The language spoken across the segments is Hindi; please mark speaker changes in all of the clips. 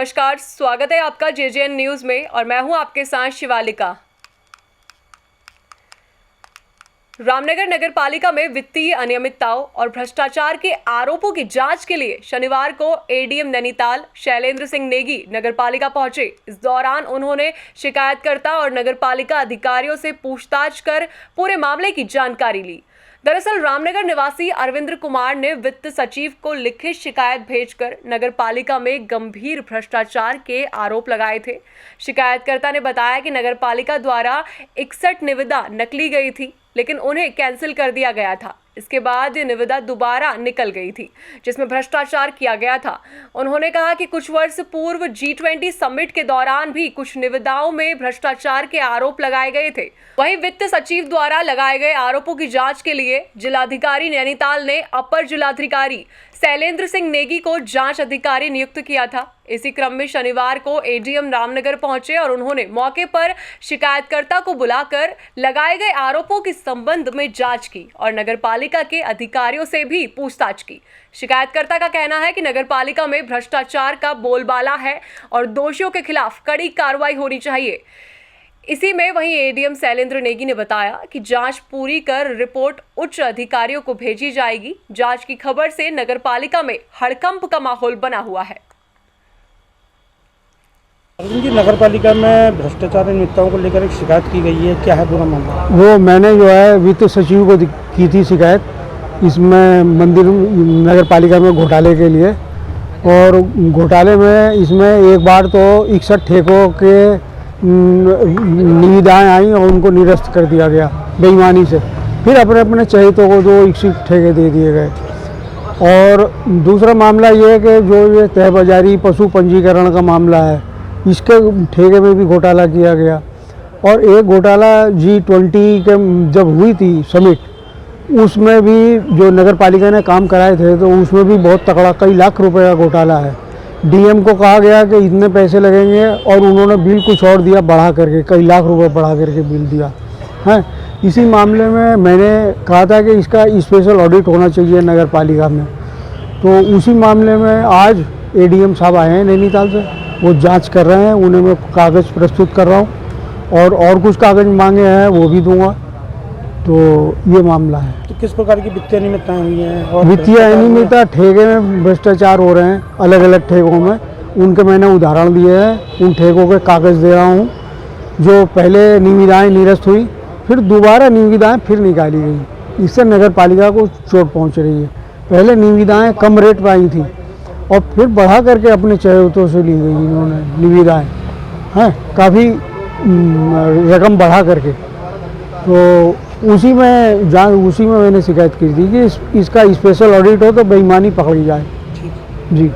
Speaker 1: नमस्कार, स्वागत है आपका जेजेएन न्यूज में और मैं हूं आपके साथ शिवालिका। रामनगर नगर पालिका में वित्तीय अनियमितताओं और भ्रष्टाचार के आरोपों की जांच के लिए शनिवार को एडीएम नैनीताल शैलेंद्र सिंह नेगी नगर पालिका पहुंचे। इस दौरान उन्होंने शिकायतकर्ता और नगर पालिका अधिकारियों से पूछताछ कर पूरे मामले की जानकारी ली। दरअसल रामनगर निवासी अरविंद कुमार ने वित्त सचिव को लिखित शिकायत भेजकर नगर पालिका में गंभीर भ्रष्टाचार के आरोप लगाए थे। शिकायतकर्ता ने बताया कि नगर पालिका द्वारा 61 निविदा नकली गई थी, लेकिन उन्हें कैंसिल कर दिया गया था। इसके बाद ये निविदा दोबारा निकल गई थी, जिसमें भ्रष्टाचार किया गया था। उन्होंने कहा कि कुछ वर्ष पूर्व G20 समिट के दौरान भी कुछ निविदाओं में भ्रष्टाचार के आरोप लगाए गए थे। वहीं वित्त सचिव द्वारा लगाए गए आरोपों की जांच के लिए जिलाधिकारी नैनीताल ने अपर जिलाधिकारी शैलेंद्र सिंह नेगी को जांच अधिकारी नियुक्त किया था। इसी क्रम में शनिवार को एडीएम रामनगर पहुंचे और उन्होंने मौके पर शिकायतकर्ता को बुलाकर लगाए गए आरोपों के संबंध में जांच की और नगर पालिका के अधिकारियों से भी पूछताछ की। शिकायतकर्ता का कहना है कि नगर पालिका में भ्रष्टाचार का बोलबाला है और दोषियों के खिलाफ कड़ी कार्रवाई होनी चाहिए। इसी में वहीं एडीएम शैलेंद्र नेगी ने बताया कि जांच पूरी कर रिपोर्ट उच्च अधिकारियों को भेजी जाएगी। जांच की खबर से नगर पालिका में हड़कंप का माहौल बना हुआ है।
Speaker 2: अरविंद जी, नगर पालिका में भ्रष्टाचार अनियमितताओं को लेकर एक शिकायत की गई है, क्या है पूरा मामला?
Speaker 3: वो मैंने जो है वित्त सचिव को की थी शिकायत इसमें मंदिर नगर पालिका में घोटाले के लिए। और घोटाले में इसमें एक बार तो 61 ठेकों के निविदाएँ आई और उनको निरस्त कर दिया गया बेईमानी से। फिर अपने अपने चहेतों को जो 61 ठेके दे दिए गए। और दूसरा मामला ये है कि जो ये तय बाजारी पशु पंजीकरण का मामला है, इसके ठेके में भी घोटाला किया गया। और एक घोटाला G20 के जब हुई थी समिट, उसमें भी जो नगर पालिका ने काम कराए थे तो उसमें भी बहुत तगड़ा कई लाख रुपए का घोटाला है। डीएम को कहा गया कि इतने पैसे लगेंगे और उन्होंने बिल कुछ और दिया, बढ़ा करके कई लाख रुपए बढ़ा करके बिल दिया है। इसी मामले में मैंने कहा था कि इसका स्पेशल ऑडिट होना चाहिए नगर पालिका में। तो उसी मामले में आज एडीएम साहब आए हैं नैनीताल से, वो जांच कर रहे हैं। उन्हें मैं कागज़ प्रस्तुत कर रहा हूँ और कुछ कागज़ मांगे हैं वो भी दूंगा। तो ये मामला है।
Speaker 2: तो किस प्रकार की वित्तीय अनियमितताएं हुई हैं? और
Speaker 3: वित्तीय अनियमितता ठेके में भ्रष्टाचार हो रहे हैं अलग अलग ठेकों में, उनके मैंने उदाहरण दिए हैं। उन ठेकों के कागज़ दे रहा हूँ जो पहले निविदाएँ निरस्त हुई, फिर दोबारा निविदाएँ फिर निकाली गई। इससे नगर पालिका को चोट पहुँच रही है। पहले निविदाएँ कम रेट पर आई थी और फिर बढ़ा करके अपने चहेतों से ली गई इन्होंने निविदाएँ, हैं काफ़ी रकम बढ़ा करके। तो उसी में मैंने शिकायत की थी कि इसका स्पेशल ऑडिट हो तो बेईमानी पकड़ी जाए। जी,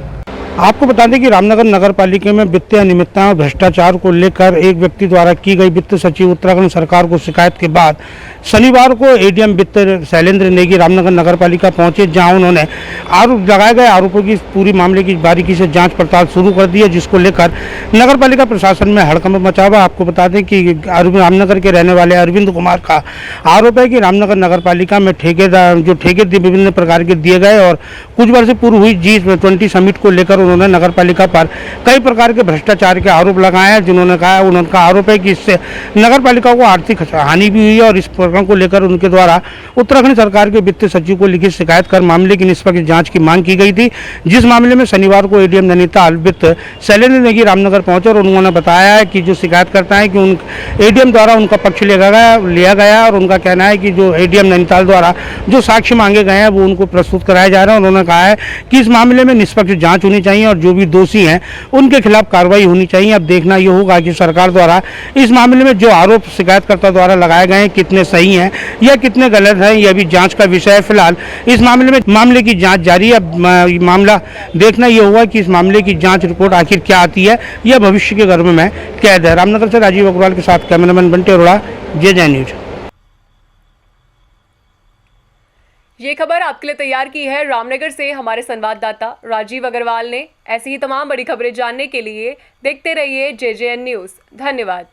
Speaker 2: आपको बता दें कि रामनगर नगर पालिका में वित्तीय अनियमितताओं और भ्रष्टाचार को लेकर एक व्यक्ति द्वारा की गई वित्त सचिव उत्तराखंड सरकार को शिकायत के बाद शनिवार को एडीएम वित्त शैलेंद्र नेगी रामनगर नगर पालिका पहुंचे, जहां उन्होंने आरोप लगाए गए आरोपों की पूरी मामले की बारीकी से जांच पड़ताल शुरू कर दी है, जिसको लेकर नगर पालिका प्रशासन में हड़कंप मचा हुआ। आपको बता दें कि रामनगर के रहने वाले अरविंद कुमार का आरोप है कि रामनगर नगर पालिका में ठेके विभिन्न प्रकार के दिए गए और कुछ वर्ष पूर्व हुई G20 समिट को लेकर उन्होंने नगर पालिका पर कई प्रकार के भ्रष्टाचार के आरोप लगाए हैं। जिन्होंने कहा, उनका आरोप है कि इससे नगर पालिका को आर्थिक हानि भी हुई है और इस प्रकरण को लेकर उनके द्वारा उत्तराखंड सरकार के वित्त सचिव को लिखित शिकायत कर मामले की निष्पक्ष जांच की मांग की गई थी। जिस मामले में शनिवार को एडीएम नैनीताल वित्त शैलेंद्र नेगी रामनगर पहुंचे और उन्होंने बताया है कि जो शिकायत करता है कि उन एडीएम द्वारा उनका पक्ष लिया गया और उनका कहना है कि जो एडीएम नैनीताल द्वारा जो साक्ष्य मांगे गए हैं वो उनको प्रस्तुत कराए जा रहे हैं। उन्होंने कहा है कि इस मामले में निष्पक्ष जांच होनी चाहिए और जो भी दोषी हैं उनके खिलाफ कार्रवाई होनी चाहिए। अब देखना ये होगा कि सरकार द्वारा इस मामले में जो आरोप शिकायतकर्ता द्वारा लगाए गए हैं कितने सही हैं या कितने गलत हैं, यह भी जांच का विषय है। फिलहाल इस मामले की जांच जारी है। मामला देखना ये होगा कि इस मामले की जांच रिपोर्ट आखिर क्या आती है, यह भविष्य के गर्भ में कैद है। रामनगर से राजीव अग्रवाल के साथ cameraman Bunty Arora, JJN news.
Speaker 1: ये खबर आपके लिए तैयार की है रामनगर से हमारे संवाददाता राजीव अग्रवाल ने। ऐसी ही तमाम बड़ी खबरें जानने के लिए देखते रहिए जेजेएन न्यूज। धन्यवाद।